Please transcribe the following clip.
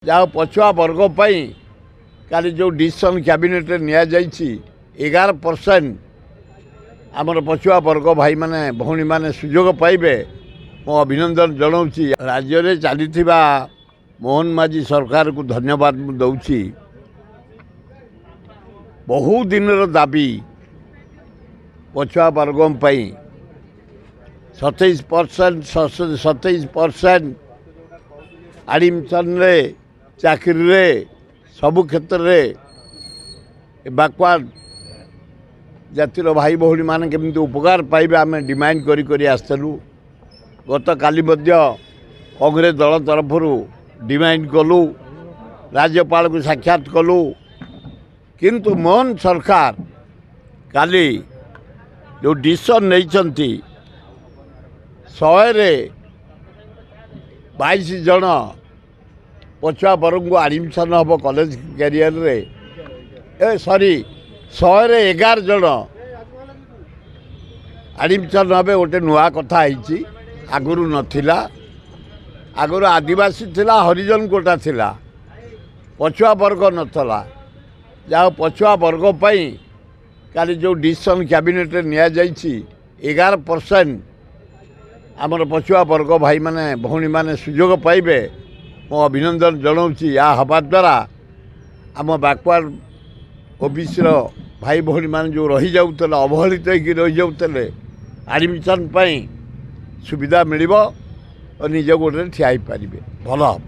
जहाँ पछुआ वर्ग काली जो डिसीजन कैबिनेट नि 11% आमर पछुआ वर्ग भाई माने भौणी माने सुजोग पाइबे मो अभिनंदन जनाऊँगी। राज्य में चली मोहन माझी सरकार को धन्यवाद दूची। बहु दिन दाबी पछुआ वर्ग 27% एडमिशन रे चाकरी रे सबु क्षेत्र रे बैकवर्ड जातिर भाई भौणी मान केमती उपकार पाइबे आम डिमांड करी आसलु। गत काली कांग्रेस दल तरफ डिमांड कलु, राज्यपाल को साक्षात कलु, किंतु मोहन सरकार काली जो डिसीजन नहीं 122 जन पछुआ वर्ग को एडमिशन हम कॉलेज कैरियर रे 111 जन एडमिशन हे गोटे नुआ कथा आगुरी नथिला। आगुरी आदिवासी थिला, हरिजन कोटा थिला, पछुआ वर्ग नथला। जहाँ पछुआ वर्ग काली जो डिसीजन कैबिनेट नि 11% आमर पछुआ वर्ग भाई माने भौणी माने सुजोग पाइबे मो अभिनंदन जनाऊँगी। या हवा द्वारा आम बैकवर्ड ओबीसी भाई भौणी माने जो रही जाउतले अवहेलित होइकी रही जाउतले एडमिशन सुविधा मिलिबो और निज गोड़े ठिया पारिबे भल हम।